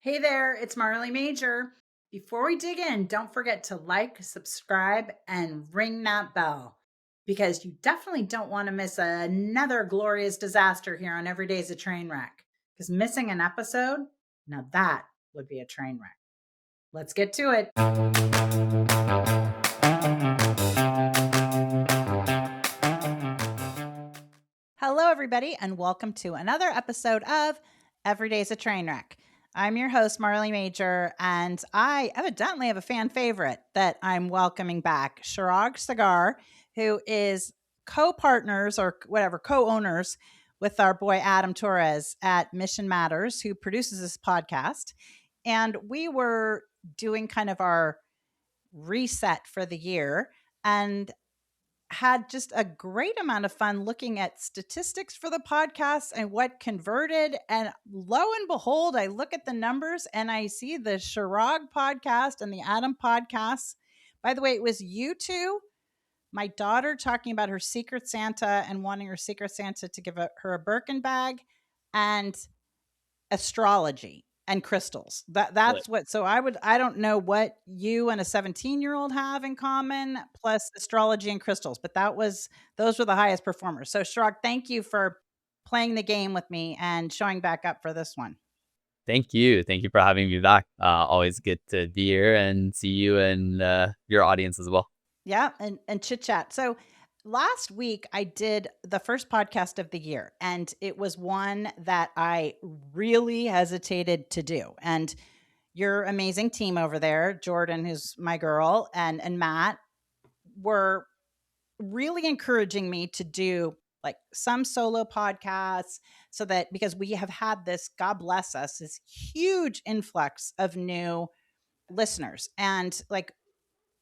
Hey there, it's Marley Major. Before we dig in, don't forget to like, subscribe, and ring that bell because you definitely don't want to miss another glorious disaster here on Every Day's a Trainwreck. Because missing an episode, now that would be a train wreck. Let's get to it. Hello, everybody, and welcome to another episode of Every Day's a Trainwreck. I'm your host, Marley Major, and I evidently have a fan favorite that I'm welcoming back, Chirag Sagar, who is co-partners or whatever, co-owners with our boy Adam Torres at Mission Matters, who produces this podcast. And we were doing kind of our reset for the year and had just a great amount of fun looking at statistics for the podcast and what converted. And lo and behold, I look at the numbers and I see the Chirag podcast and the Adam podcast. By the way, it was you two, my daughter talking about her Secret Santa and wanting her Secret Santa to give her a Birkin bag, and astrology and crystals. That's what, so I don't know what you and a 17-year-old have in common, plus astrology and crystals, but those were the highest performers. So Chirag, thank you for playing the game with me and showing back up for this one. Thank you. Thank you for having me back. Always good to be here and see you and your audience as well. Yeah, and chit chat. So last week I did the first podcast of the year, and it was one that I really hesitated to do. And your amazing team over there, Jordan, who's my girl, and Matt, were really encouraging me to do like some solo podcasts, so that because we have had this, God bless us, this huge influx of new listeners. And like,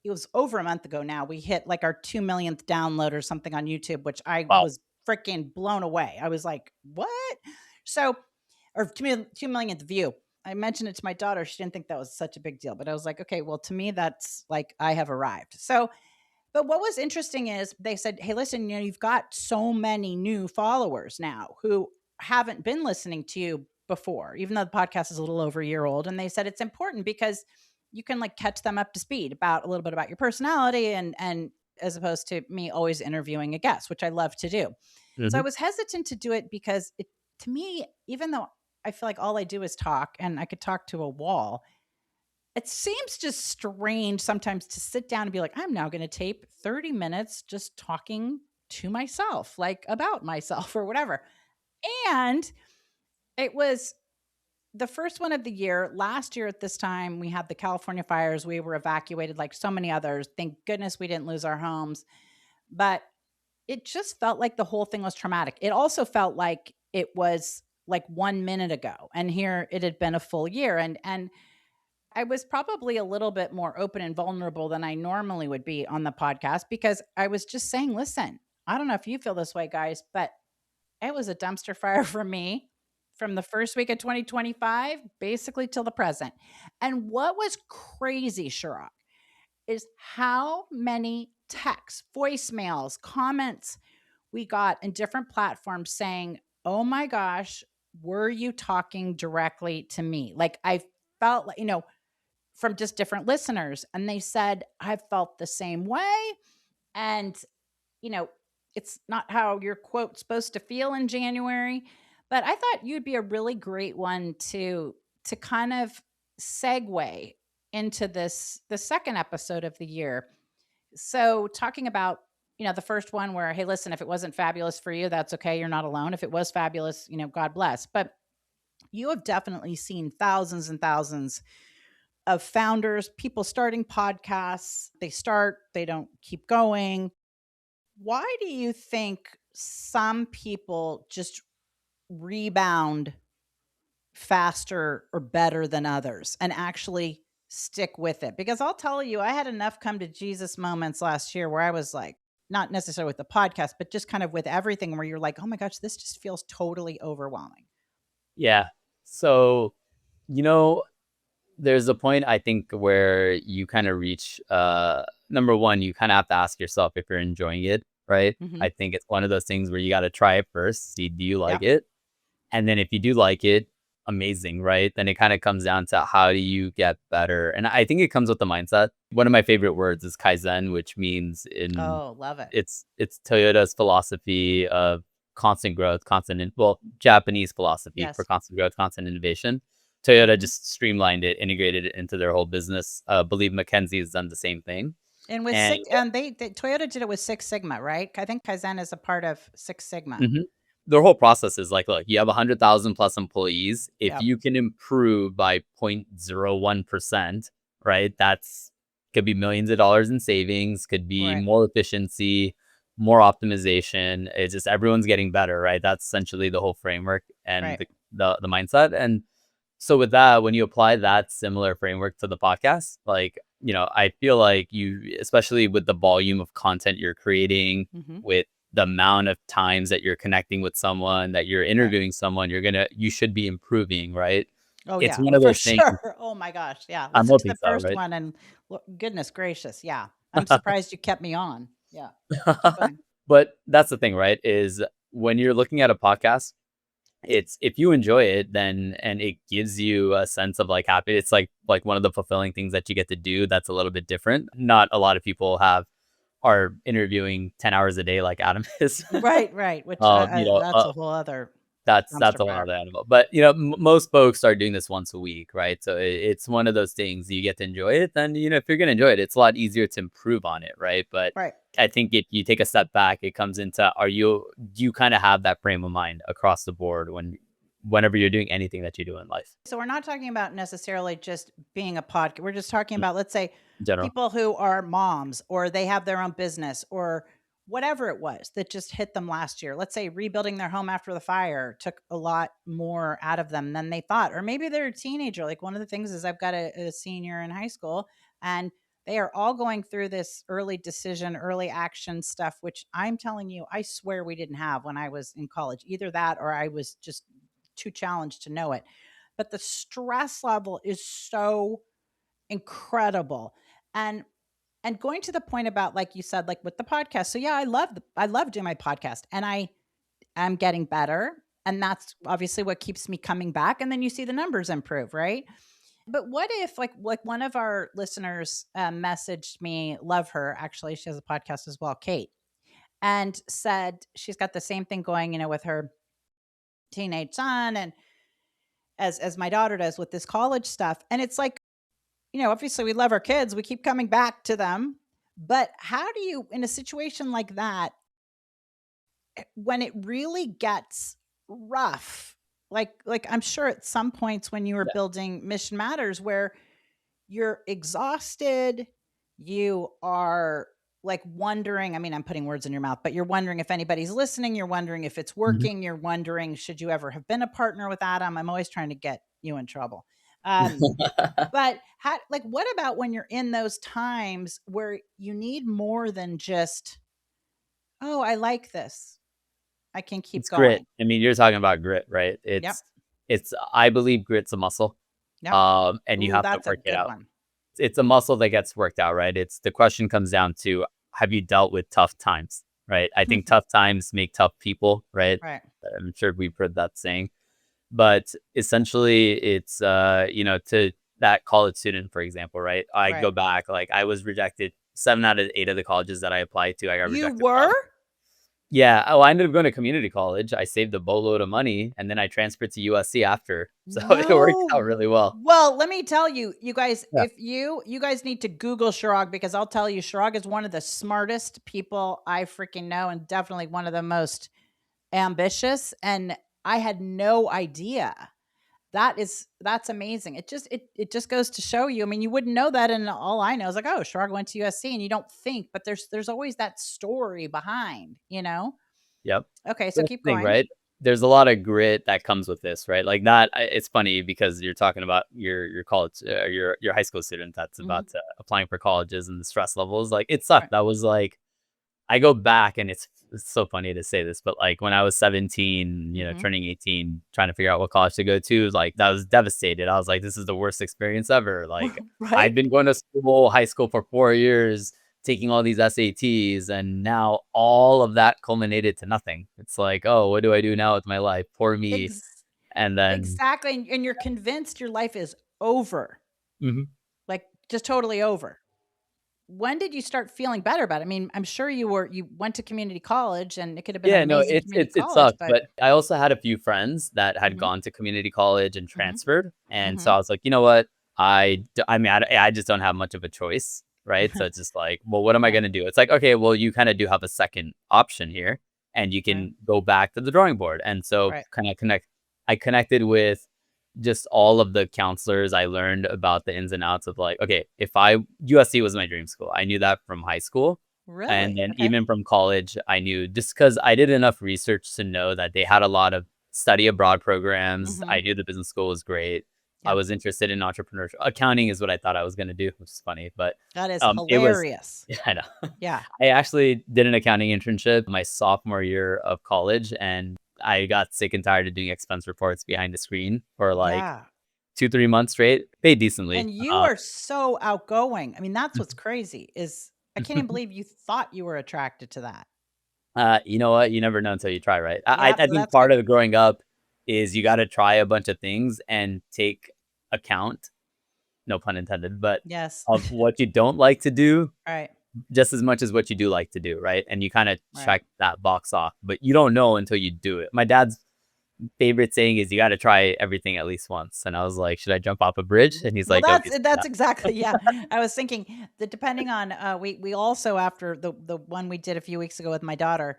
it was over a month ago now, we hit like our 2 millionth download or something on YouTube, which I Wow. was freaking blown away. I was like, what? So, or 2 millionth view. I mentioned it to my daughter. She didn't think that was such a big deal, but I was like, okay, well, to me, that's like, I have arrived. So, but what was interesting is they said, hey, listen, you've got so many new followers now who haven't been listening to you before, even though the podcast is a little over a year old. And they said it's important because you can like catch them up to speed about a little bit about your personality, and as opposed to me always interviewing a guest, which I love to do. So I hmm was hesitant to do it because to me, even though I feel like all I do is talk and I could talk to a wall, it seems just strange sometimes to sit down and be like, I'm now going to tape 30 minutes just talking to myself, like about myself or whatever. And it was the first one of the year. Last year at this time, we had the California fires. We were evacuated like so many others. Thank goodness we didn't lose our homes. But it just felt like the whole thing was traumatic. It also felt like it was like 1 minute ago. And here it had been a full year. And I was probably a little bit more open and vulnerable than I normally would be on the podcast, because I was just saying, listen, I don't know if you feel this way, guys, but it was a dumpster fire for me from the first week of 2025, basically till the present. And what was crazy, Chirag, is how many texts, voicemails, comments we got in different platforms saying, oh my gosh, were you talking directly to me? Like I felt like, from just different listeners. And they said, I felt the same way. And, you know, it's not how your quote's supposed to feel in January. But I thought you'd be a really great one to kind of segue into the second episode of the year. So talking about, the first one where, hey, listen, if it wasn't fabulous for you, that's okay. You're not alone. If it was fabulous, God bless. But you have definitely seen thousands and thousands of founders, people starting podcasts. They start, they don't keep going. Why do you think some people just rebound faster or better than others and actually stick with it? Because I'll tell you, I had enough come to Jesus moments last year where I was like, not necessarily with the podcast, but just kind of with everything where you're like, oh my gosh, this just feels totally overwhelming. Yeah. So, you know, there's a point I think where you kind of reach, number one, you kind of have to ask yourself if you're enjoying it, right? Mm-hmm. I think it's one of those things where you got to try it first, see, do you like Yep. it? And then if you do like it, amazing, right? Then it kind of comes down to how do you get better? And I think it comes with the mindset. One of my favorite words is kaizen, which means in Oh, love it. it's Toyota's philosophy of constant growth, well, Japanese philosophy for Yes. constant growth, constant innovation. Toyota Mhm. just streamlined it, integrated it into their whole business. Believe McKinsey has done the same thing. And with And six, and they Toyota did it with Six Sigma, right? I think Kaizen is a part of Six Sigma. mhm. Their whole process is like, look, you have 100,000 plus employees. If Yep. you can improve by 0.01%, right? That's could be millions of dollars in savings, could be Right. more efficiency, more optimization. It's just everyone's getting better, right? That's essentially the whole framework and Right. the mindset. And so with that, when you apply that similar framework to the podcast, like, I feel like you, especially with the volume of content you're creating, Mhm. with the amount of times that you're connecting with someone, that you're Right. interviewing someone, you should be improving, right? Oh, It's yeah. one Oh, of for those things. sure. Oh my gosh. Yeah. I'm Listen to hoping the so, first right? one and goodness gracious. Yeah. I'm surprised you kept me on. Yeah. Keep going. But that's the thing, right? Is when you're looking at a podcast, it's if you enjoy it, then and it gives you a sense of like happy. It's like one of the fulfilling things that you get to do that's a little bit different. Not a lot of people are interviewing 10 hours a day like Adam is. Right, right. Which that's Uh, a whole other that's dumpster a whole fire. other animal. But most folks are doing this once a week, right? So it's one of those things you get to enjoy it. Then if you're gonna enjoy it, it's a lot easier to improve on it, right? But Right. I think if you take a step back, it comes into do you kind of have that frame of mind across the board whenever you're doing anything that you do in life So we're not talking about necessarily just being a podcast. We're just talking in about, let's say, general? people who are moms or they have their own business or whatever it was that just hit them last year. Let's say rebuilding their home after the fire took a lot more out of them than they thought. Or maybe they're a teenager. Like one of the things is I've got a senior in high school and they are all going through this early decision, early action stuff, which I'm telling you, I swear we didn't have when I was in college. Either that or I was just too challenged to know it, but the stress level is so incredible. And going to the point about, like you said, like with the podcast. So yeah, I love doing my podcast and I am getting better. And that's obviously what keeps me coming back. And then you see the numbers improve, right? But what if like one of our listeners messaged me, love her, actually, she has a podcast as well, Kate, and said she's got the same thing going, with her teenage son and as my daughter does with this college stuff. And it's like, obviously we love our kids, we keep coming back to them. But how do you, in a situation like that, when it really gets rough, like I'm sure at some points when you were Yeah. building Mission Matters where you're exhausted, you are like wondering, I mean, I'm putting words in your mouth, but you're wondering if anybody's listening, you're wondering if it's Mhm. working, you're wondering, should you ever have been a partner with Adam? I'm always trying to get you in trouble. Um, but how, like, what about when you're in those times where you need more than just, oh, I like this, I can keep It's grit. going. I mean, you're talking about grit, right? Yep. It's I believe grit's a muscle, Yep. and you Ooh, have to that's a work it good out. one. It's a muscle that gets worked out, right? It's the question comes down to, have you dealt with tough times, right? I think tough times make tough people, right? Right. I'm sure we've heard that saying. But essentially, it's to that college student, for example, right? I Right. go back, like I was rejected 7 out of 8 of the colleges that I applied to, I got You rejected were? from. Yeah, oh, I ended up going to community college. I saved a boatload of money, and then I transferred to USC after, so it worked No. out really well. Well, let me tell you, you guys, Yeah. if you guys need to Google Chirag because I'll tell you, Chirag is one of the smartest people I freaking know, and definitely one of the most ambitious. And I had no idea. That's amazing. It just goes to show you. I mean, you wouldn't know that, and all I know is like, oh, Chirag went to USC, and you don't think, but there's always that story behind. Yep. Okay, so That's keep the thing, going. right? There's a lot of grit that comes with this, right? Like that it's funny because you're talking about your college your high school student that's Hmm. about to applying for colleges and the stress levels. Like it Right. sucked. That was like I go back and it's so funny to say this, but like when I was 17, Hmm. turning 18, trying to figure out what college to go to, like that was devastated. I was like, this is the worst experience ever. Like Right. I'd been going to school, high school for 4 years, taking all these SATs, and now all of that culminated to nothing. It's like, oh, what do I do now with my life? Poor me. And then Exactly, and you're convinced your life is over, mhm. like, just totally over. When did you start feeling better about it? I mean, I'm sure you went to community college, and it could have been an Yeah, no, amazing community it college, sucked, but but I also had a few friends that had mhm, gone to community college and mhm, transferred, and so mhm. I was like, "You know what? I mean, I just don't have much of a choice, right?" So it's just like, "Well, what am I Yeah, gonna do?" It's like, "Okay, well, you kinda do have a second option here, and you right, can go back to the drawing board," and so right. I connected with just all of the counselors. I learned about the ins and outs of like, okay, if I USC was my dream school. I knew that from high school, and Really? then Okay. even from college, I knew just because I did enough research to know that they had a lot of study abroad programs. I Mhm. knew the business school was great. I Yep. was interested in entrepreneurship. Accounting is what I thought I was gonna do, which is funny, but, That is it was hilarious. yeah, I know. Yeah. I actually did an accounting internship my sophomore year of college, and I got sick and tired of doing expense reports behind the screen for, like, Yeah. 2, 3 months straight, paid decently. And you are so outgoing. I mean, that's what's crazy is I can't even believe you thought you were attracted to that. You know what? You never know until you try, right? Yep, I well, think that's part good. of growing up is you gotta try a bunch of things and take account, no pun intended, but Yes. of what you don't like to do Right, just as much as what you do like to do, right? And you kinda right. check that box off, but you don't know until you do it. My dad's favorite saying is, "You gotta try everything at least once," and I was like, "Should I jump off a bridge?" And he's Well, like, "Okay, that's exactly yeah. I was thinking that depending on, we also after the one we did a few weeks ago with my daughter,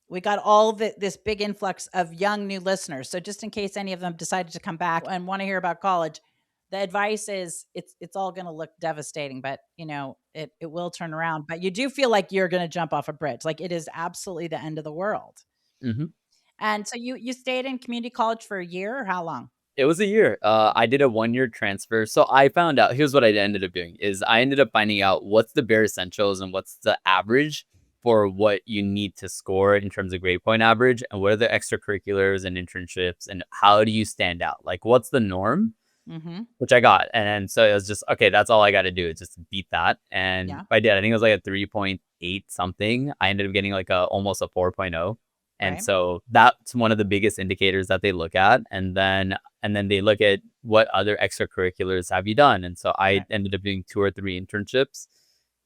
we got all this big influx of young new listeners. So just in case any of them decided to come back and want to hear about college, the advice is it's all going to look devastating, but you know, it will turn around. But you do feel like you're going to jump off a bridge. Like it is absolutely the end of the world. Mhm." And so you stayed in community college for a year or how long? It was a year. I did a 1-year transfer. So I found out here's what I ended up doing is I ended up finding out what's the bare essentials and what's the average for what you need to score in terms of grade point average and what are the extracurriculars and internships and how do you stand out? Like what's the norm? Mm-hmm. Which I got. And so it was just okay, that's all I got to do is just beat that. And Yeah. I did. I think it was like a 3.8 something. I ended up getting like a almost a 4.0. And Right. so that's one of the biggest indicators that they look at. And then they look at what other extracurriculars have you done. And so I Right. ended up doing 2 or 3 internships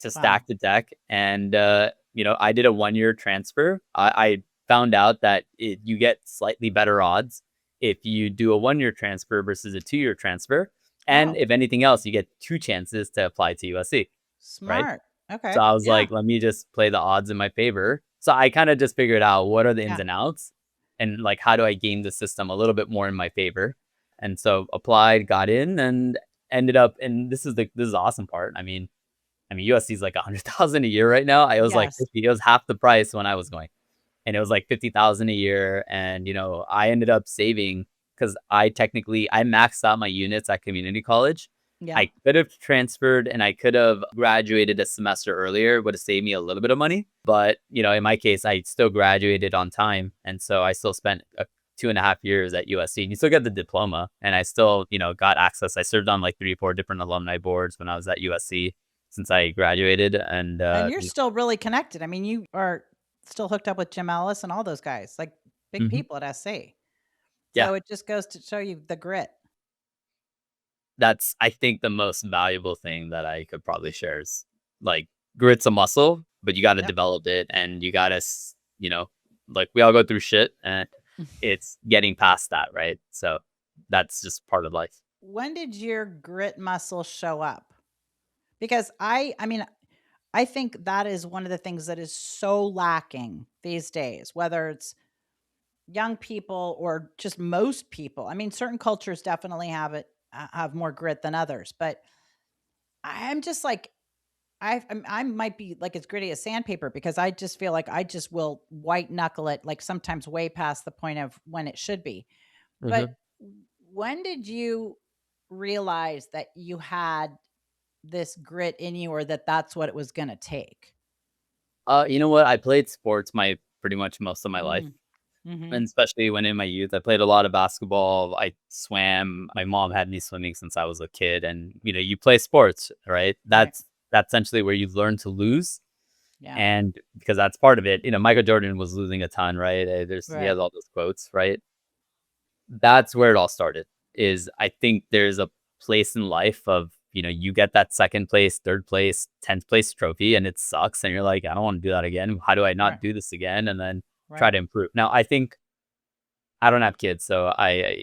to Wow. stack the deck. And I did a 1-year transfer. I found out that you get slightly better odds if you do a 1-year transfer versus a 2-year transfer. And Oh, if anything else, you get 2 chances to apply to USC, right? smart. So Okay. I was Yeah. like, let me just play the odds in my favor. So I kind of just figured out what are the ins Yeah. and outs and like how do I game the system a little bit more in my favor. And so applied, got in and ended up and this is the awesome part. I mean USC is like 100,000 a year right now. I was like Yes. 50, it was half the price when I was going and it was like 50,000 a year. And, I ended up saving because I maxed out my units at community college. Yeah. I could have transferred and I could have graduated a semester earlier, would have saved me a little bit of money. But, in my case, I still graduated on time. And so I still spent 2.5 years at USC and you still get the diploma. And I still, got access. I served on like 3 or 4 different alumni boards when I was at USC since I graduated. And, And you're still really connected. I mean, you are still hooked up with Jim Ellis and all those guys, like big mhm, people at SC. yeah. So it just goes to show you the grit. That's I think the most valuable thing that I could probably share is like grit's a muscle, but you got to Yep. develop it and you got to, like we all go through shit and it's getting past that, right? So that's just part of life. When did your grit muscle show up? Because I mean, I think that is one of the things that is so lacking these days, whether it's young people or just most people. I mean, certain cultures definitely have more grit than others, but I'm just like I might be like as gritty as sandpaper because I just feel like I just will white knuckle it like sometimes way past the point of when it should be. But Mhm. when did you realize that you had this grit in you or that that's what it was going to take? You know what? I played sports my pretty much most of my life. Mm. Mhm. And especially when in my youth, I played a lot of basketball. I swam. My mom had me swimming since I was a kid. And you play sports, right? Right. That's essentially where you learn to lose. Yeah. And because that's part of it, Michael Jordan was losing a ton, right? He Right. has all those quotes, right? that's where it all started. Is I think there's a place in life of, you get that second place, third place, 10th place trophy, and it sucks, and you're like, I don't want to do that again. How do I Right. not do this again? And then try Right. to improve. Now, I think I don't have kids, so I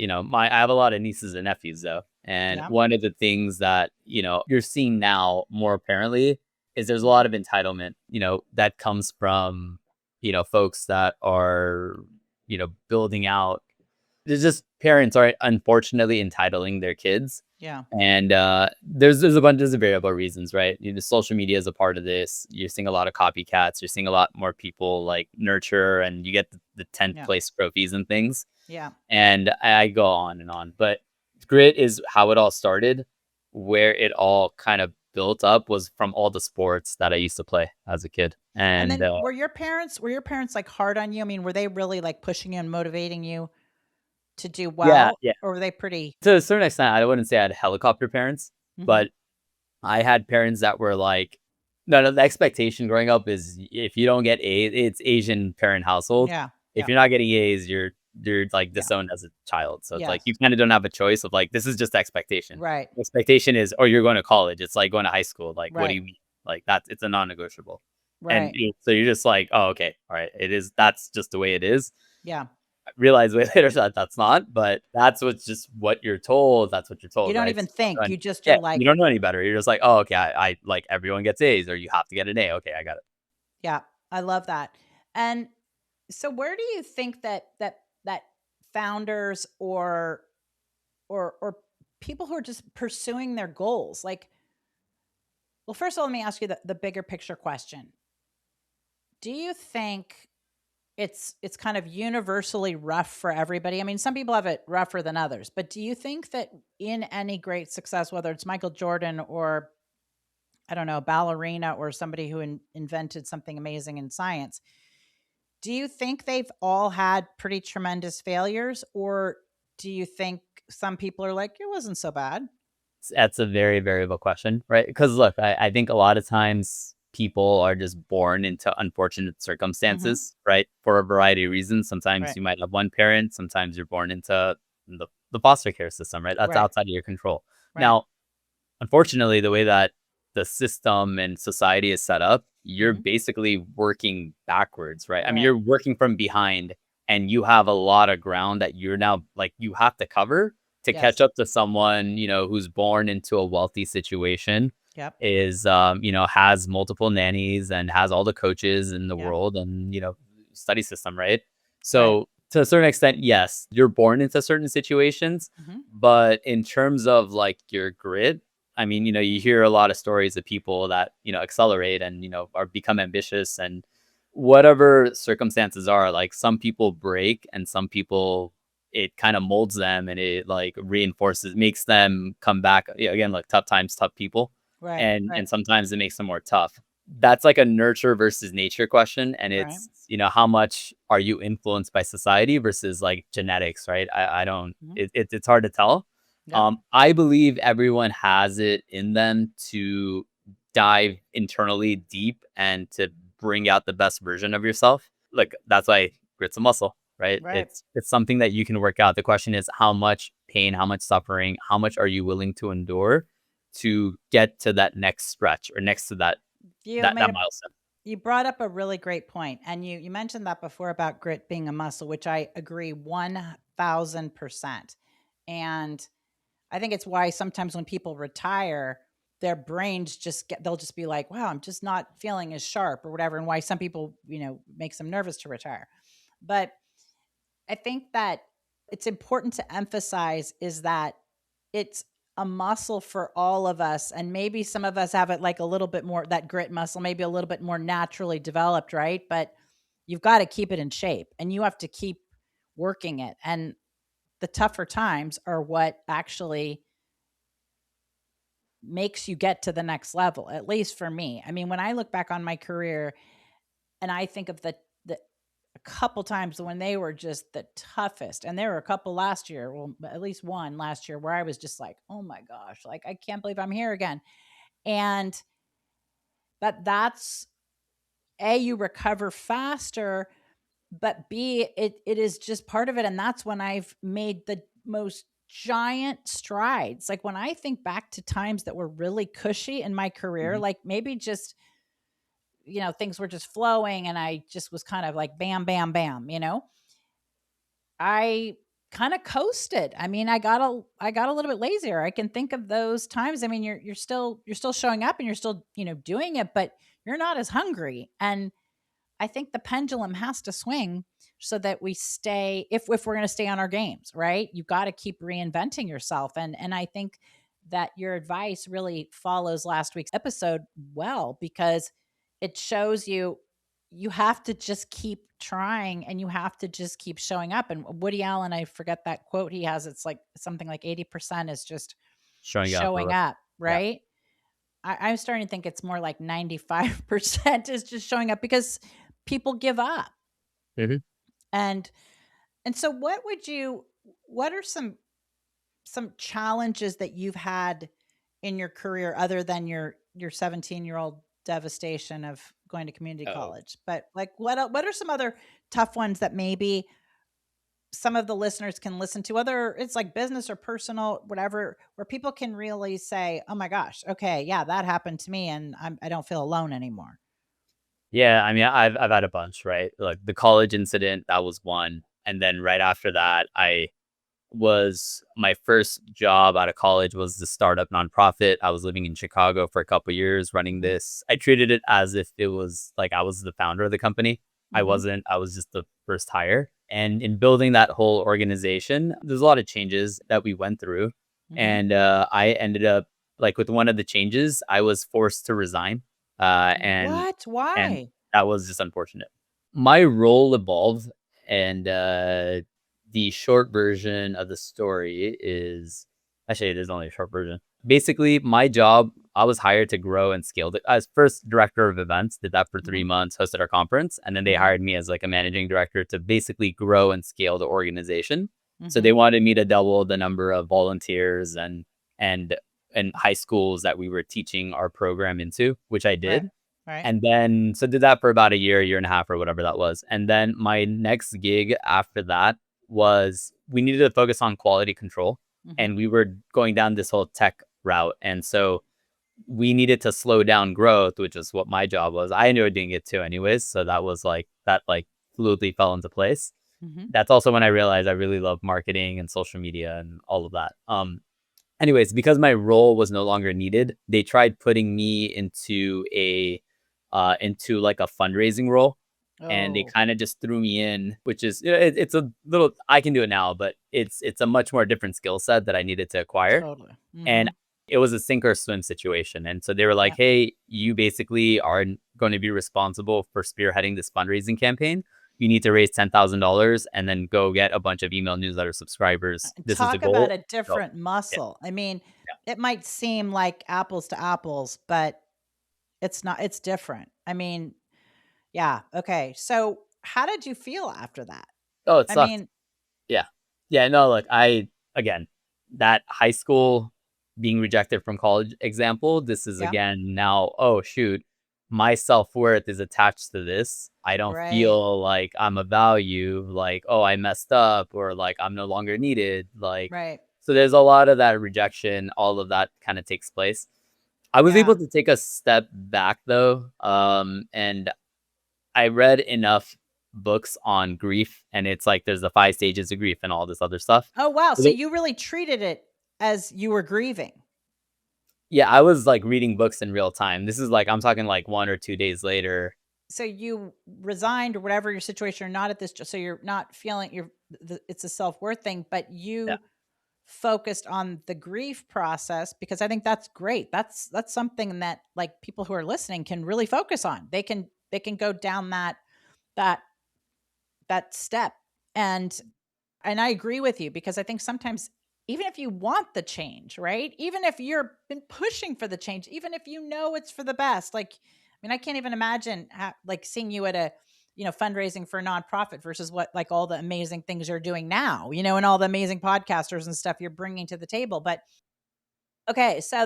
have a lot of nieces and nephews though. And Yeah. one of the things that, you're seeing now more apparently is there's a Mhm. lot of entitlement, that comes from, folks that are, building out. There's just parents are unfortunately entitling their kids. Yeah. And there's a bunch of variable reasons, right? Social media is a part of this. You're seeing a lot of copycats. You're seeing a lot more people like nurture, and you get the 10th Yeah. place trophies and things. Yeah. And I go on and on. But grit is how it all started. Where it all kind of built up was from all the sports that I used to play as a kid. And And then were your parents like hard on you? I mean, were they really like pushing you and motivating you to do yeah, well, yeah. or were they pretty? To a certain extent, I wouldn't say I had helicopter parents, Mhm. but I had parents that were like, no, no, the expectation growing up is if you don't get A's, it's Asian parent household. Yeah. If Yeah. you're not getting A's, you're like Yeah. disowned as a child. So it's like you Yes. kind of don't have a choice of like this is just expectation. Right. Expectation is, oh, you're going to college. It's like going to high school. Like, what do Right. you mean? Like that's it's a non-negotiable. And Right. so you're just like, oh, okay, all right, it is. That's just the way it is. Yeah. I realize way later that that's not, but that's what's just what you're told. That's what you're You told, don't right? even So you don't know think. any You just yeah, are like, you don't know any better. You're just like, "Oh, okay, I like everyone gets A's or you have to get an A. Okay, I got it." yeah, I love that. And so where do you think that founders or people who are just pursuing their goals, like, well, first of all, let me ask you the bigger picture question. Do you think it's kind of universally rough for everybody? I mean, some people have it rougher than others, but do you think that in any great success, whether it's Michael Jordan or I don't know, ballerina or somebody who invented something amazing in science, do you think they've all had pretty tremendous failures, or do you think some people are like, it wasn't so bad? That's a very variable question, right? Because look, I think a lot of times people are just born into unfortunate Mhm. circumstances, right? For a variety of reasons. Sometimes Right. you might have one parent, sometimes you're born into the foster care system, right? That's Right. outside of your control. Right. Now, unfortunately, the way that the system and society is set up, you're Mhm. basically working backwards, right? I mean, Right. you're working from behind and you have a lot of ground that you're now like you have to cover to catch Yes. up to someone, who's born into a wealthy situation, Yep. has multiple nannies and has all the coaches in the Yep. world and, study system, right? Right. So to a certain extent, yes, you're born into certain situations, Mhm. but in terms of like your grit, I mean, you hear a lot of stories of people that, accelerate and, are become ambitious and whatever circumstances are, like some people break and some people it kind of molds them and it like reinforces, makes them come back. Yeah, again, like tough times, tough people. Right. And Right. sometimes it makes them more tough. That's like a nurture versus nature question. And Right. it's, how much are you influenced by society versus like genetics, right? I don't, Mhm. it's hard to tell. Yep. I believe everyone has it in them to dive internally deep and to bring out the best version of yourself. Like that's why grit's a muscle, right? Right. It's something that you can work out. The question is how much pain, how much suffering, how much are you willing to endure to get to that next stretch or next to that You that made that a milestone. You brought up a really great point, and you mentioned that before about grit being a muscle, which I agree 1000%. And I think it's why sometimes when people retire, their brains they'll just be like, wow, I'm just not feeling as sharp or whatever. And why some people, makes them nervous to retire. But I think that it's important to emphasize is that it's a muscle for all of us. And maybe some of us have it like a little bit more, that grit muscle, maybe a little bit more naturally developed, right? But you've got to keep it in shape and you have to keep working it. And the tougher times are what actually makes you get to the next level, at least for me. I mean, when I look back on my career and I think of the a couple times when they were just the toughest, and there were a couple last year, well, at least one last year where I was just like, "Oh my gosh, like I can't believe I'm here again." And that's you recover faster, but B, it is just part of it. And that's when I've made the most giant strides. Like when I think back to times that were really cushy in my career, Mhm. like maybe just, things were just flowing and I just was kind of like bam, bam, bam, I kind of coasted. I mean, I got a little bit lazier. I can think of those times. I mean, you're still showing up and you're still, doing it, but you're not as hungry. And I think the pendulum has to swing so that we stay, if we're going to stay on our games, right? You've got to keep reinventing yourself. And I think that your advice really follows last week's episode well, because it shows you have to just keep trying and you have to just keep showing up. And Woody Allen, I forget that quote he has, it's like something like 80% is just Showing up showing or up, yeah. right? I'm starting to think it's more like 95% is just showing up because people give up. Mhm. And so what are some challenges that you've had in your career other than your 17-year-old devastation of going to community Oh. college? But like what are some other tough ones that maybe some of the listeners can listen to, whether it's like business or personal, whatever, where people can really say, "Oh my gosh, okay, yeah, that happened to me, and I don't feel alone anymore." Yeah, I mean, I've had a bunch, right? Like the college incident, that was one, and then right after that, I was my first job out of college was the startup nonprofit. I was living in Chicago for a couple years running Mhm, this. I treated it as if it was like I was the founder of the company. I mhm, wasn't. I was just the first hire. And in building that whole organization, there's a lot of changes that we went through. mhm. And I ended up like with one of the changes, I was forced to resign. Uh, and What? and Why? that was just unfortunate. My role evolved, and the short version of the story is actually, it is only a short version. Basically, my job, I was hired to grow and scale it as first director of events, did that for Mhm, 3 months, hosted our conference, and then they mhm, hired me as like a managing director to basically grow and scale the organization. So they mhm. wanted me to double the number of volunteers and and high schools that we were teaching our program into, which I Right, did. right. And then so did that for about a year, year and a half or whatever that was. And then my next gig after that was we needed to focus on quality control, Mhm. and we were going down this whole tech route. And so we needed to slow down growth, which is what my job was. I enjoyed doing it too anyways, so that was like that like fluidly fell into place. Mhm. That's also when I realized I really love marketing and social media and all of that. Anyways, because my role was no longer needed, they tried putting me into like a fundraising role, and they Oh, kind of just threw me in, which is it's a little I can do it now, but it's a much more different skill set that I needed to acquire, totally. and Mhm. it was a sink or swim situation. And so they were like, Yeah. "Hey, you basically are going to be responsible for spearheading this fundraising campaign. You need to raise $10,000 and then go get a bunch of email newsletter subscribers. This is the Talk about goal. a Go." different Yeah. muscle. I mean, it might seem like apples to apples, but it's not, it's different. I mean, yeah, okay. So, how did you feel after that? Oh, it I sucked. mean, Yeah. Yeah, no, look, again, that high school being rejected from college example, this is yeah, again now, oh shoot, my self-worth is attached to this. I don't right. feel like I'm a value, like, oh, I messed up or like I'm no longer needed. Like, Right. so there's a lot of that rejection, all of that kind of takes place. I was able Yeah. to take a step back though, and I read enough books on grief, and it's like there's the 5 stages of grief and all this other stuff. Oh, wow. So So you really treated it as you were grieving. yeah, I was, like, reading books in real time. This is, like I'm talking, like, 1 or 2 days later. So you resigned or whatever your situation, you're not at this, so you're not feeling it's a self-worth thing, but Yeah. you focused on the grief process, because I think that's great. That's something that like people who are listening can really focus on. They can go down that that step. And I agree with you, because I think sometimes even if you want the change, right? Even if you're been pushing for the change, even if you know it's for the best, like I mean, I can't even imagine like seeing you at a fundraising for a nonprofit versus what like all the amazing things you're doing now, and all the amazing podcasters and stuff you're bringing to the table. But okay, so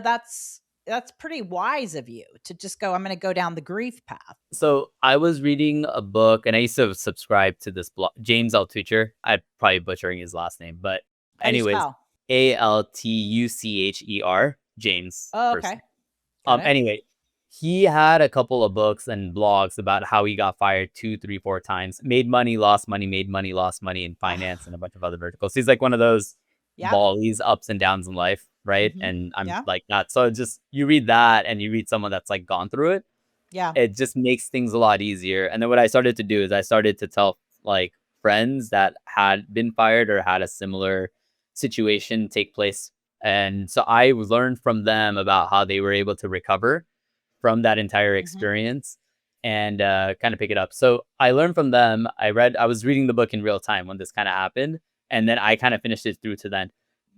that's pretty wise of you to just go, I'm going to go down the grief path. So I was reading a book, and I used to subscribe to this blog, James Altucher. I'm probably butchering his last name, but How do you anyways, spell? Altucher, James Oh, first. okay. Got it. Anyway, he had a couple of books and blogs about how he got fired 2, 3, 4 times, made money, lost money, made money, lost money in finance and a bunch of other verticals. He's like one of those Yep. ballies, ups and downs in life, right? Hmm. And I'm Yeah. like not. So just you read that and you read someone that's like gone through it, Yeah. it just makes things a lot easier. And then what I started to do is I started to tell like friends that had been fired or had a similar situation take place. And so I learned from them about how they were able to recover from that entire Hmm. experience and kind of pick it up. So I learned from them. I was reading the book in real time when this kind of happened. And then I kind of finished it through to then.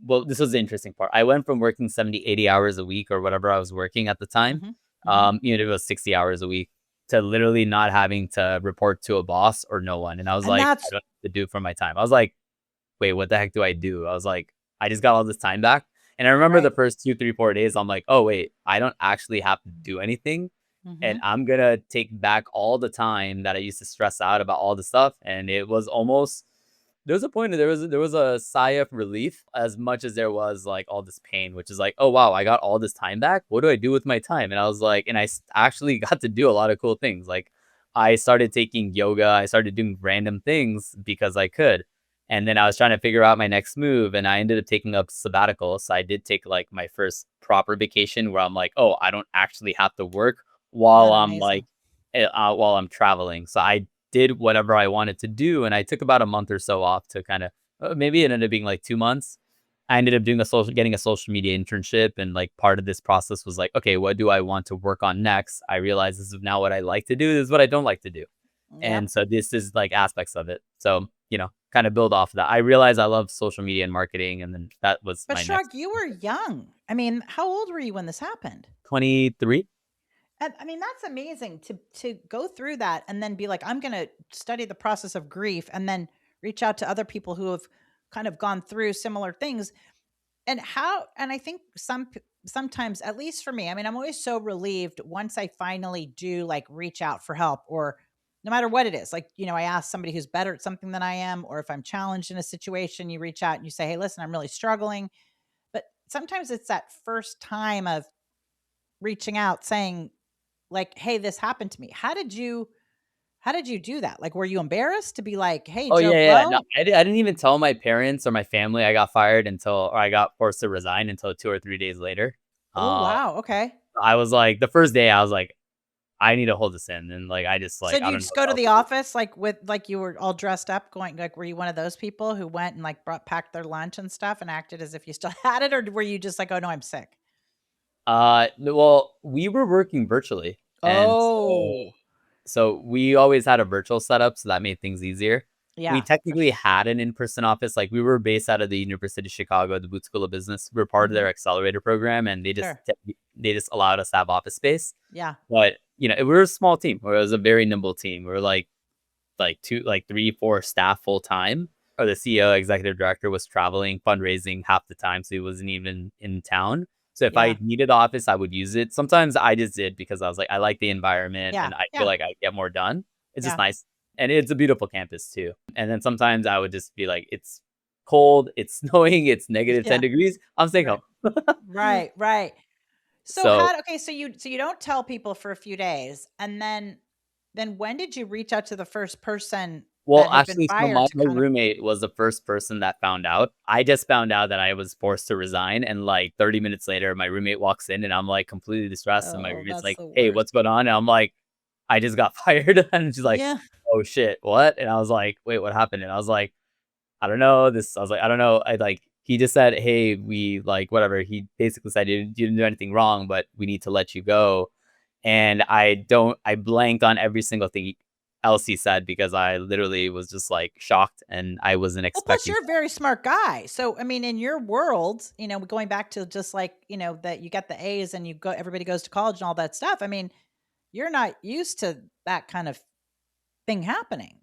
Well, this was the interesting part. I went from working 70, 80 hours a week or whatever I was working at the time. Hmm. Hmm. It was 60 hours a week to literally not having to report to a boss or no one. And I was And like, I that's don't have to do for my time. I was like, wait, what the heck do I do? I was like, I just got all this time back. And I remember right. the first 2, 3, 4 days, I'm like, oh, wait, I don't actually have to do anything. And Hmm. I'm going to take back all the time that I used to stress out about all the stuff. And it was almost, there was a point there was a sigh of relief as much as there was like all this pain, which is like, oh wow, I got all this time back. What do I do with my time? And I was like, and actually got to do a lot of cool things. Like I started taking yoga, I started doing random things because I could. And then I was trying to figure out my next move, and I ended up taking up sabbatical. So I did take like my first proper vacation where I'm like, oh, I don't actually have to work Isn't while that I'm amazing? like while I'm traveling. So I did whatever I wanted to do, and I took about a month or so off to kind of maybe it ended up being like 2 months. I ended up doing getting a social media internship, and like part of this process was like, okay, what do I want to work on next? I realize this is now what I like to do. This is what I don't like to do, Yep. and so this is like aspects of it. So kind of build off of that. I realized I love social media and marketing, and then that was But my next Shrug, you were young. I mean, how old were you when this happened? 23. And I mean, that's amazing to go through that and then be like, I'm going to study the process of grief and then reach out to other people who have kind of gone through similar things. And how, and I think sometimes, at least for me, I mean, I'm always so relieved once I finally do like reach out for help, or no matter what it is. Like, I ask somebody who's better at something than I am, or if I'm challenged in a situation, you reach out and you say, hey, listen, I'm really struggling. But sometimes it's that first time of reaching out saying, like, hey, this happened to me. How did you do that? Like, were you embarrassed to be like, hey, Oh Joe yeah, yeah. No, Blow? I didn't even tell my parents or my family I got fired or I got forced to resign until 2 or 3 days later. Oh, Uh, wow. Okay. I was like, the first day I was like, I need to hold this in, and like I just So like did I you don't know just what go to else the to do. office like with like you were all dressed up going, like, were you one of those people who went and like packed their lunch and stuff and acted as if you still had it, or were you just like, oh no, I'm sick? Well, we were working virtually, and Oh, so we always had a virtual setup, so that made things easier. We yeah, for technically had an in-person office, like, we were based out of the University of Chicago, the Booth School of Business. We're part of hmm. their accelerator program, and Sure. they just allowed us to have office space. Yeah. But, we were a small team, or it was a very nimble team. We were like 2 like 3, 4 staff full time, or the CEO, executive director was traveling, fundraising half the time, so he wasn't even in town. So if Yeah. I needed the office, I would use it. Sometimes I just did because I was like, I like the environment Yeah. and I feel Yeah. like I get more done. It's just Yeah. nice. And it's a beautiful campus too. And then sometimes I would just be like, it's cold, it's snowing, it's negative 10 Yeah. degrees. I'm staying Right. home. Right. Right. So So okay, so you don't tell people for a few days, and then when did you reach out to the first person well, that had been actually, so fired my to my kind of roommate was the first person that found out. I just found out that I was forced to resign, and, like, 30 minutes later, my roommate walks in, and I'm, like, completely distressed, and my oh, roommate's that's like, the "Hey, worst. what's going on?" And I'm like, "I just got fired." And she's like, Yeah. "Oh, shit, what?" And I was like, "Wait, what happened?" And I was like, "I don't know, this" I was like, "I don't know." He just said, "Hey, we" like, whatever. He basically said, You didn't do anything wrong, but we need to let you go." And I blanked on every single thing else he said because I literally was just, like, shocked, and I wasn't Well, plus expecting you're a very smart guy. So I mean, in your world, going back to just like, that you get the A's and everybody goes to college and all that stuff. I mean, you're not used to that kind of thing happening.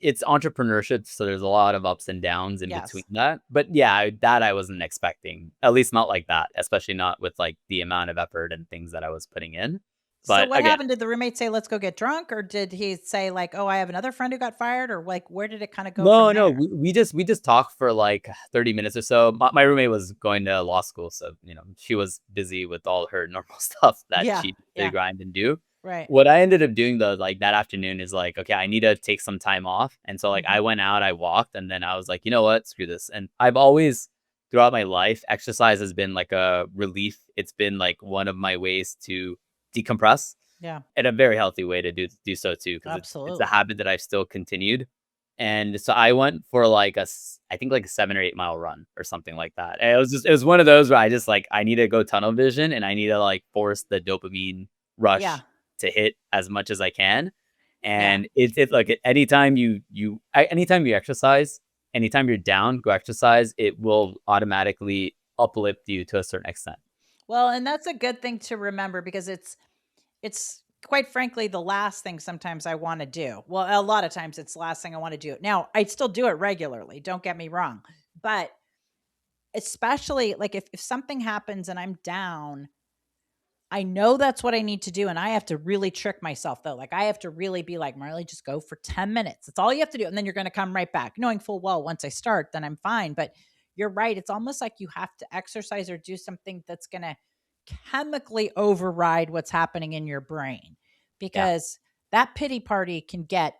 it's entrepreneurship, so there's a lot of ups and downs in between Yes. that. But yeah, that I wasn't expecting, at least not like that, especially not with like the amount of effort and things that I was putting in. So But what again, happened? Did the roommate say, "Let's go get drunk," or did he say like, "Oh, I have another friend who got fired," or like where did it kind of go from no, no, there? we just talked for like 30 minutes or so. My roommate was going to law school, so she was busy with all her normal stuff that Yeah. she to Yeah. grind and do. Right. What I ended up doing though, like that afternoon, is like, okay, I need to take some time off, and so like Mhm. I went out, I walked, and then I was like, you know what, screw this. And I've always throughout my life, exercise has been like a relief. It's been like one of my ways to decompress Yeah. and a very healthy way to do so too, because it's a Absolutely. habit that I've still continued. And so I went for like I think like a 7 or 8 mile run or something like that. And it was one of those where I just like I need to go tunnel vision and I need to like force the dopamine Yeah. rush to hit as much as I can. Yeah. And it's like anytime anytime you exercise, anytime you're down, go exercise, it will automatically uplift you to a certain extent. Well, and that's a good thing to remember because it's quite frankly the last thing sometimes I want to do. Well, a lot of times it's the last thing I want to do. Now, I still do it regularly, don't get me wrong. But especially like if something happens and I'm down, I know that's what I need to do, and I have to really trick myself, though. Like, I have to really be like, "Marley, just go for 10 minutes. That's all you have to do, and then you're gonna come right back," knowing full well once I start, then I'm fine, but you're right, it's almost like you have to exercise or do something that's gonna chemically override what's happening in your brain, Yeah. because that pity party can get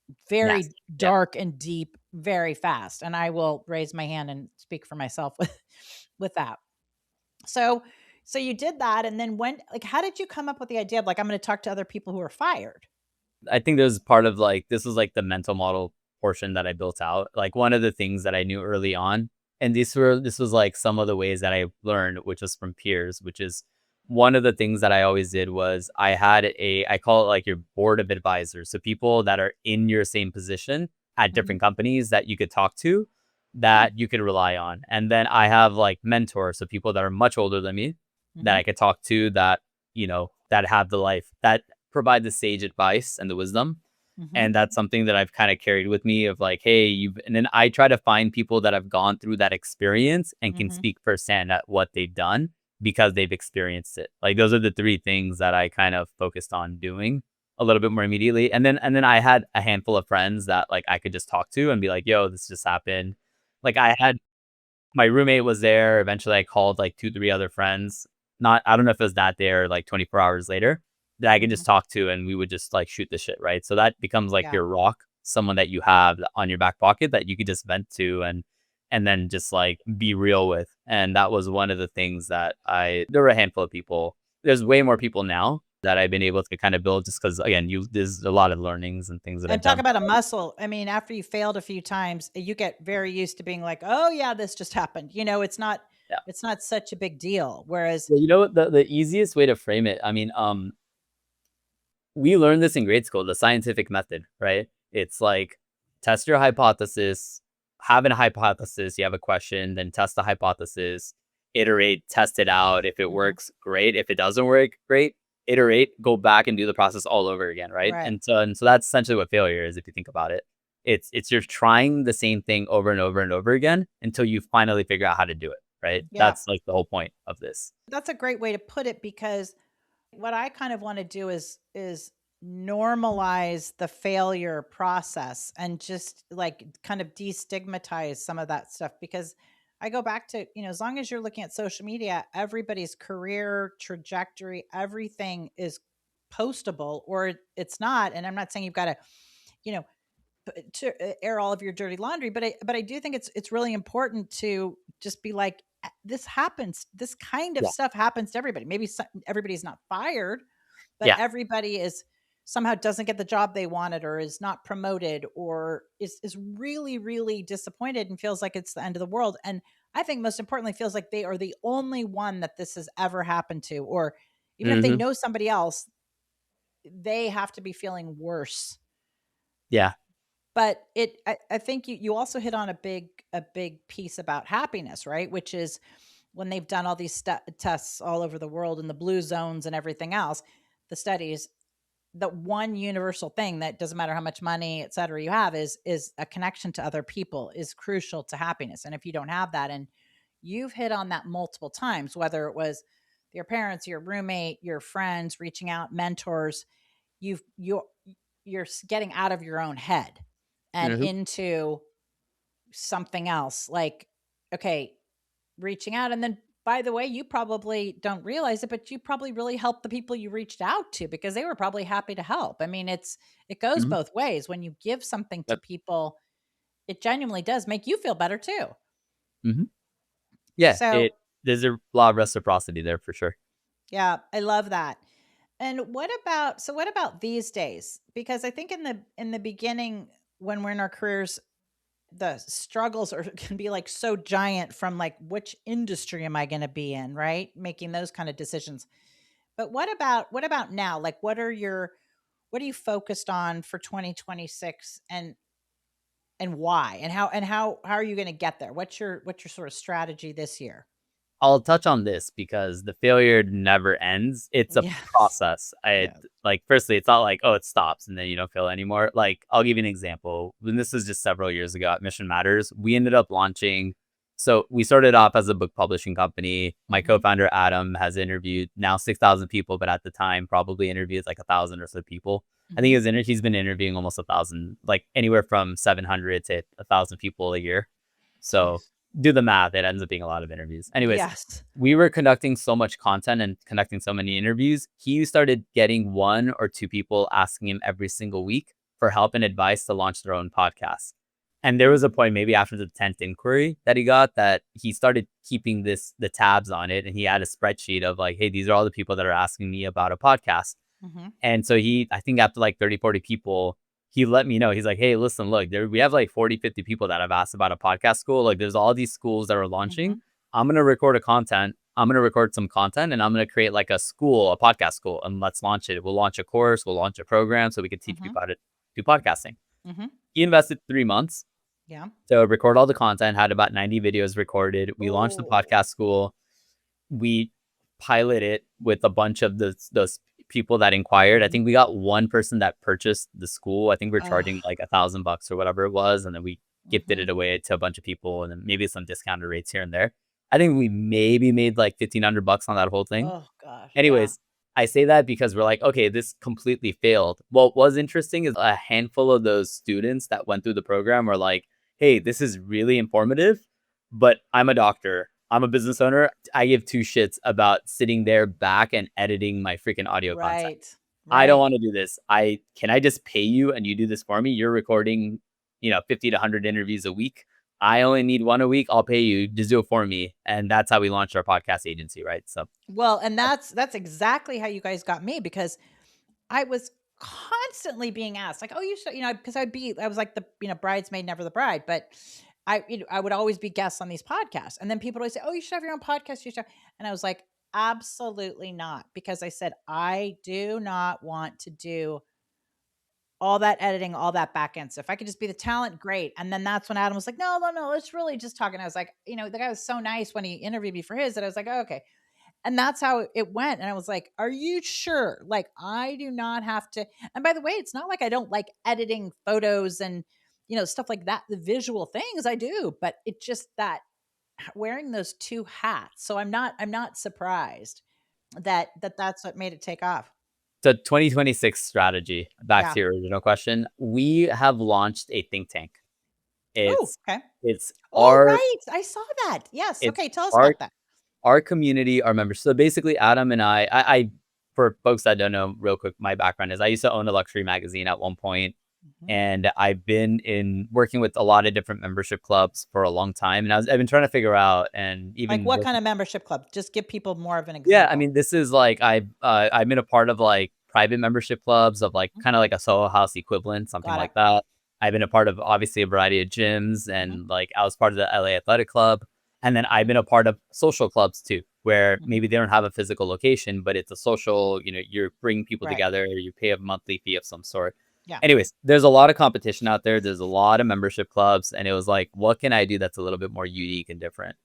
Yes. very Yeah. dark and deep very fast, and I will raise my hand and speak for myself with that. So so you did that, and then when like, how did you come up with the idea of, like, "I'm gonna talk to other people who are fired?" I think there's part of like this was like the mental model portion that I built out. Like one of the things that I knew early on, and this was like some of the ways that I learned, which was from peers, which is one of the things that I always did was I call it like your board of advisors. So people that are in your same position at Mhm. different companies that you could talk to, Hmm. that you could rely on. And then I have like mentors, so people that are much older than me that Mhm. I could talk to that, that have the life that provide the sage advice and the wisdom. Mhm. And that's something that I've kind of carried with me of like, hey, and then I try to find people that have gone through that experience and can Mhm. speak firsthand at what they've done because they've experienced it. Like those are the three things that I kind of focused on doing a little bit more immediately. And then I had a handful of friends that like I could just talk to and be like, yo, this just happened. Like I had my roommate was there. Eventually, I called like 2, 3 other friends. Not I don't know if it was that day or like 24 hours later that I could Mhm. just talk to, and we would just like shoot the shit, right? So that becomes like Yeah. your rock, someone that you have on your back pocket that you could just vent to and then just like be real with. And that was one of the things that there were a handful of people. There's way more people now that I've been able to kind of build just because again, there's a lot of learnings and things that And I've talk done. about a muscle. I mean, after you failed a few times, you get very used to being like, "Oh, yeah, this just happened." Yeah. It's not such a big deal, whereas Well, you know what the easiest way to frame it, I mean, we learned this in grade school, the scientific method, right? It's like test your hypothesis, have a hypothesis, you have a question, then test the hypothesis, iterate, test it out. If it Mhm. works, great. If it doesn't work, great. Iterate, go back and do the process all over again, right? Right. And so that's essentially what failure is if you think about it. It's you're trying the same thing over and over and over again until you finally figure out how to do it, right? Yeah. That's like the whole point of this. That's a great way to put it because what I kind of want to do is normalize the failure process and just like kind of destigmatize some of that stuff because I go back to, as long as you're looking at social media, everybody's career trajectory, everything is postable or it's not. And I'm not saying you've got to, you know, to air all of your dirty laundry, but I do think it's really important to just be like, This happens. This kind of Yeah. stuff happens to everybody. Maybe everybody's not fired, but Yeah. everybody is somehow doesn't get the job they wanted or is not promoted or is really really disappointed and feels like it's the end of the world, and I think most importantly feels like they are the only one that this has ever happened to, or even if they Hmm. know somebody else, they have to be feeling worse. Yeah. But I think you also hit on a big piece about happiness, right? Which is when they've done all these tests all over the world in the blue zones and everything else, the studies. the one universal thing that doesn't matter how much money, et cetera, you have is a connection to other people is crucial to happiness. And if you don't have that, and you've hit on that multiple times, whether it was your parents, your roommate, your friends, reaching out, mentors, you've you're getting out of your own head and Mhm, into something else. Like, okay, reaching out, and then by the way, you probably don't realize it, but you probably really helped the people you reached out to because they were probably happy to help. I mean, it goes mhm, both ways. When you give something to yep, people, it genuinely does make you feel better too. mhm. Yeah, So, there's a lot of reciprocity there for sure. yeah, I love that. And what about these days? Because I think in the beginning, when we're in our careers, the struggles are can be like so giant, from like which industry am I going to be in, right? Making those kind of decisions. But what about now? Like what are you focused on for 2026, and why? And how are you going to get there? What's your sort of strategy this year? I'll touch on this because the failure never ends. It's a Yes. process. I Yeah. like firstly, it's not like, oh, it stops and then you don't fail anymore. Like, I'll give you an example. When this was just several years ago at Mission Matters, we ended up launching. So we started off as a book publishing company. My Mhm. co-founder Adam has interviewed now 6,000 people, but at the time probably interviewed like 1,000 or so people. I think Mhm. he's been interviewing almost 1,000, like anywhere from 700 to 1,000 people a year. So Jeez. do the math, it ends up being a lot of interviews. Anyways, Yes. we were conducting so much content and conducting so many interviews. He started getting 1 or 2 people asking him every single week for help and advice to launch their own podcast. And there was a point maybe after the 10th inquiry that he got that he started keeping the tabs on it, and he had a spreadsheet of like, hey, these are all the people that are asking me about a podcast. Mhm. And so I think after like 30, 40 people, he let me know. He's like, hey, listen, look, we have like 40, 50 people that have asked about a podcast school. Like, there's all these schools that are launching. Mhm. I'm going to record some content and I'm going to create like a school, a podcast school, and let's launch it. We'll launch a course, we'll launch a program so we can teach Mhm. people how to do podcasting. Mhm. He invested 3 months Yeah. to record all the content, had about 90 videos recorded. We launched the Oh. podcast school. We pilot it with a bunch of those people that inquired. I Mhm. think we got one person that purchased the school. I think we're Ugh. charging like $1,000 or whatever it was, and then we gifted it Mhm. away to a bunch of people, and then maybe some discounted rates here and there. I think we maybe made like $1,500 on that whole thing. Oh gosh, yeah. Anyways, I say that because we're like, okay, this completely failed. What was interesting is a handful of those students that went through the program were like, hey, this is really informative, but I'm a doctor. I'm a business owner. I give two shits about sitting there back and editing my freaking audio content. Right. I don't Right. want to do this. I just pay you and you do this for me. You're recording, 50 to 100 interviews a week. I only need one a week. I'll pay you. Just do it for me. And that's how we launched our podcast agency, right? So Well, and that's exactly how you guys got me, because I was constantly being asked, like, "Oh, you should," because I was like the, bridesmaid, never the bride, but I would always be guests on these podcasts, and then people would always say, "Oh, you should have your own podcast." You should, and I was like, "Absolutely not," because I said I do not want to do all that editing, all that back end stuff. If I could just be the talent, great. And then that's when Adam was like, "No, no, no, let's really just talk." And I was like, the guy was so nice when he interviewed me for his that I was like, "Oh, okay." And that's how it went. And I was like, "Are you sure? Like, I do not have to." And by the way, it's not like I don't like editing photos and, stuff like that. The visual things I do, but it just that wearing those two hats. So I'm not surprised that's what made it take off. the 2026 strategy, back Yeah. to your original question, we have launched a think tank. Oh, It's okay. it's Oh, our right. I saw that. Yes. it's Okay. Tell us our about that. our community, our members. So basically, Adam and I for folks that don't know, real quick, my background is I used to own a luxury magazine at one point, Mhm. and I've been in working with a lot of different membership clubs for a long time, and I've been trying to figure out, and Like even what kind working. of membership club? Just give people more of an Yeah, I example. mean, this is like I've been a part of like private membership clubs of like Mhm. kind of like a Soho House equivalent, something Got it. like that. I've been a part of obviously a variety of gyms, Mhm. and like I was part of the LA Athletic Club, and then I've Mhm. been a part of social clubs too, where Mhm. maybe they don't have a physical location, but it's a social. You're bringing people Right. together. You pay a monthly fee of some sort. Yeah. Anyways, there's a lot of competition out there. There's a lot of membership clubs, and it was like, what can I do that's a little bit more unique and different?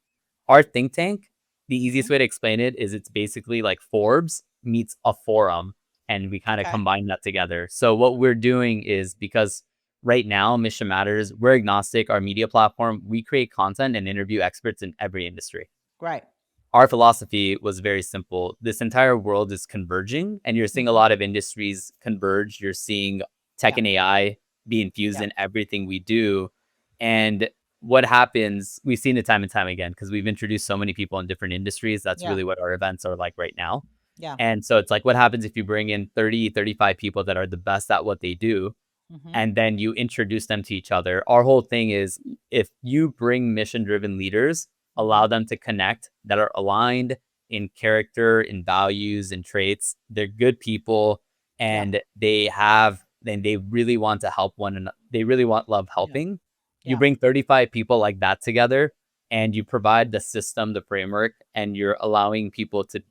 Our think tank, the easiest Mhm. way to explain it is it's basically like Forbes meets a forum and we kind of Okay. combine that together. So what we're doing is, because right now Mission Matters, we're agnostic, our media platform, we create content and interview experts in every industry. Right. Our philosophy was very simple. This entire world is converging, and you're seeing a Mhm. lot of industries converge. You're seeing tech Yeah. and AI be infused Yeah. in everything we do. And what happens, we've seen it time and time again because we've introduced so many people in different industries. That's Yeah. really what our events are like right now. Yeah. And so it's like, what happens if you bring in 30, 35 people that are the best at what they do, Mhm. and then you introduce them to each other? Our whole thing is, if you bring mission driven leaders, allow Mhm. them to connect that are aligned in character, in values, and traits. They're good people, Yeah. and they really want to help one another. They really want love Yeah. helping. You Yeah. bring 35 people like that together, and you provide the system, the framework, and you're allowing people to,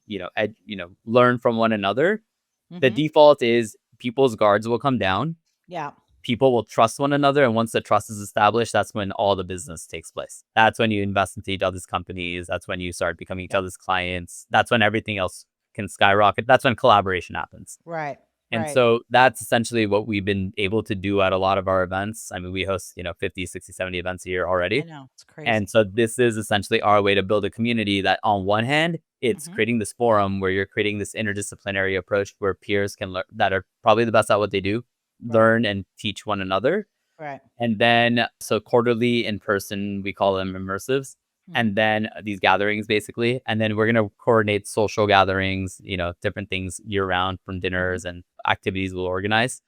learn from one another. The Mhm. default is people's guards will come down, Yeah. people will trust one another. And once the trust is established, that's when all the business takes place. That's when you invest into each other's companies. That's when you start becoming each Yeah. other's clients. That's when everything else can skyrocket. That's when collaboration happens. Right. And Right. so that's essentially what we've been able to do at a lot of our events. I mean, we host, 50, 60, 70 events a year I already. know. It's And crazy. so this is essentially our way to build a community that, on one hand, it's Mhm. creating this forum where you're creating this interdisciplinary approach where peers can learn, that are probably the best at what they do, Right. learn and teach one another. Right. And then, so quarterly in person, we call them immersives. Mhm. And then these gatherings basically. And then we're going to coordinate social gatherings, different things year round, from Mhm. dinners and activities we'll organize.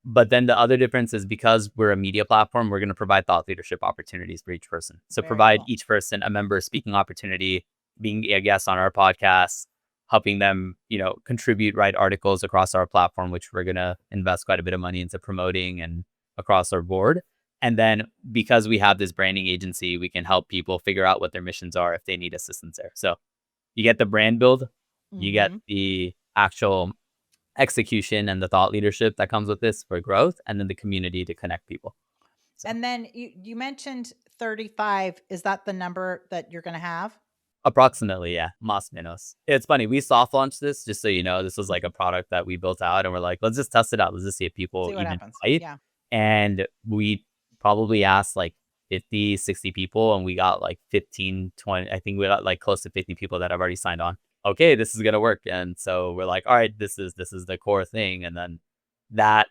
But then the other difference is, because we're a media platform, we're going to provide thought leadership opportunities for each person. So Very provide cool. each person a member speaking opportunity, being a guest on our podcast, helping them, contribute, write articles across our platform, which we're going to invest quite a bit of money into promoting and across our board. And then, because we have this branding agency, we can help people figure out what their missions are if they need assistance there. So you get the brand build, you get Mhm. the actual execution and the thought leadership that comes with this for growth, and then the community to connect people. So And then you mentioned 35. Is that the number that you're gonna have? approximately, yeah, más menos. It's funny, we soft launched this, just so you know. This was like a Mhm. product that we built out, and we're like, let's just test it out. Let's just see if people See what even happens. bite. Yeah. And we probably asked like 50, 60 people, and we got like 15, 20. I think we got like close to 50 people that have already signed on. Okay, this is gonna work. And so we're like, all right, this is the core thing. And then that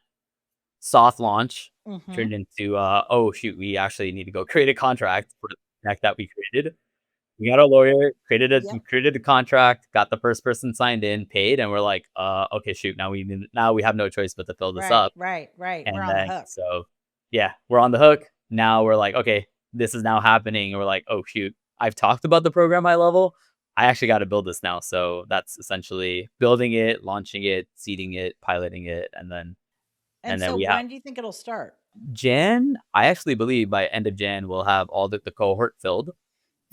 soft launch Mhm. turned into, oh shoot, we actually need to go create a contract for the tech that we created. We got a lawyer, Yep. created a contract, got the first person signed in, paid, and we're like, okay, shoot, now we have no choice but to fill this Right. up. Right. Right. We're And on the then, hook. so yeah, we're on the hook. Now we're like, okay, this is now happening. And we're like, oh shoot, I've talked about the program high level. I actually got to build this now. So that's essentially building it, launching it, seeding it, piloting it, And and then so we have when do you think it'll start? Jan. I actually believe by end of Jan we'll have all the cohort filled.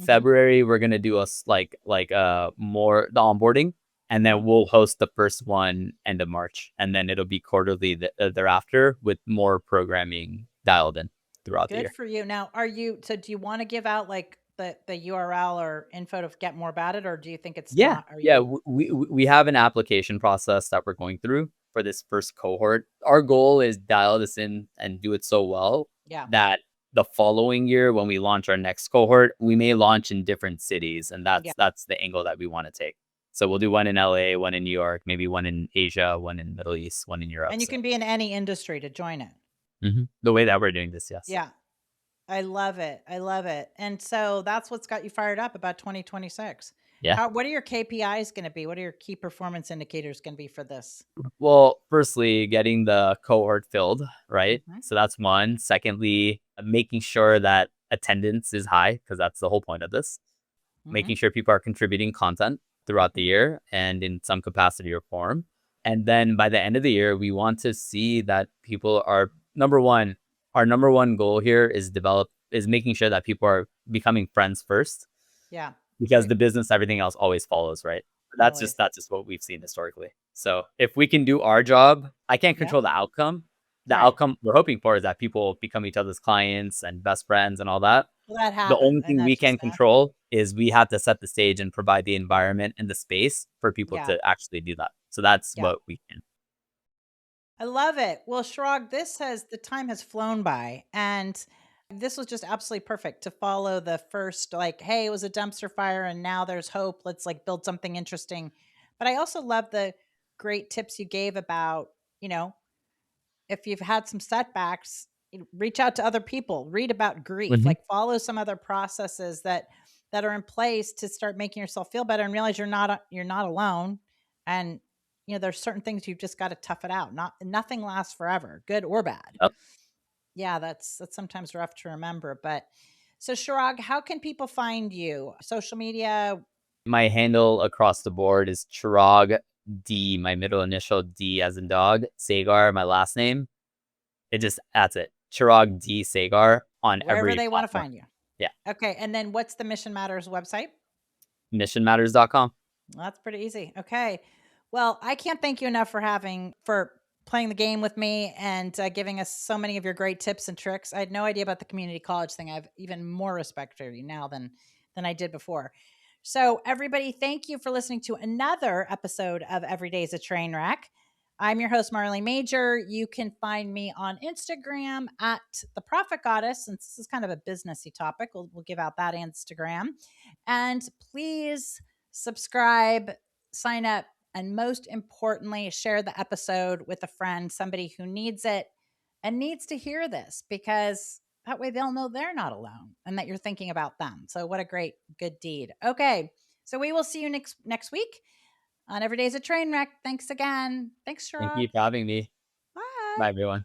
Mhm. February we're gonna do us like more the onboarding, and Yeah. then we'll host the first one end of March, and then it'll be quarterly thereafter, with more programming dialed in throughout the Good year. for you. Now, do you wanna give out, like, the URL or info to get more about it, or do you think it's Yeah, not are yeah. you We have an application process that we're going through for this first cohort. Our goal is dial this in and do it so well Yeah. that the following year, when we launch our next cohort, we may launch in different cities, and Yeah. that's the angle that we want to take. So we'll do one in LA, one in New York, maybe one in Asia, one in Middle East, one in Europe. And you So can be in any industry to join it. the way that we're doing this, yes, Yeah. I love it. I love it. And so that's what's got you fired up about 2026. yeah. What are your KPIs gonna be? What are your key performance indicators gonna be for this? Well, firstly, getting the cohort filled, right? Mhm. So that's one. Secondly, making sure that attendance is high, because that's the whole point of this. Making Mhm. sure people are contributing content throughout the Mhm. year and in some capacity or form. And then by the end of the year, we want to see that people are, number one, our number one goal here is making sure that people are becoming friends first, Yeah. because Right. the business, everything else always follows, right? Always. That's just what we've seen historically. So if we can do our job, I can't Yeah. control the outcome. The Right. outcome we're hoping for is that people become each other's clients and best friends and all that. Well, that The happens, only and thing we that's can just natural. control is we have to set the stage and provide the environment and the space for people Yeah. to actually do that. So that's Yeah. what we can. I love it. Well, Shirag, the time has flown by, and this was just absolutely perfect to follow the first, like, hey, it was a dumpster fire and now there's hope. Let's like build something interesting. But I also love the great tips you gave about, you know, if you've had some setbacks, reach out to other people, read about grief, Mhm. like follow some other processes that are in place to start making yourself feel better and realize you're not alone. And there's certain things you've just got to tough it out. Nothing lasts forever, good or bad. Yep. Yeah, that's sometimes rough to remember. But so Shirag, how can people find you? Social media? My handle across the board is Chirag D, my middle initial D as in dog, Sagar, my last name. That's it. Chirag D Sagar on Wherever every they want to platform. find you. Yeah. Okay. And then what's the Mission Matters website? Missionmatters.com. Well, that's pretty easy. Okay. Well, I can't thank you enough for playing the game with me and giving us so many of your great tips and tricks. I had no idea about the community college thing. I have even more respect for you now than I did before. So, everybody, thank you for listening to another episode of Every Day's a Trainwreck. I'm your host, Marley Major. You can find me on Instagram at the Profit Goddess. Since this is kind of a businessy topic, we'll give out that Instagram. And please subscribe, sign up, and most importantly, share the episode with a friend, somebody who needs it and needs to hear this, because that way they'll know they're not alone and that you're thinking about them. So what a great good deed. Okay. So we will see you next week on Every Day's a Trainwreck. Thanks again. Thanks, Thank Sharag. you for having me. Bye. Bye, everyone.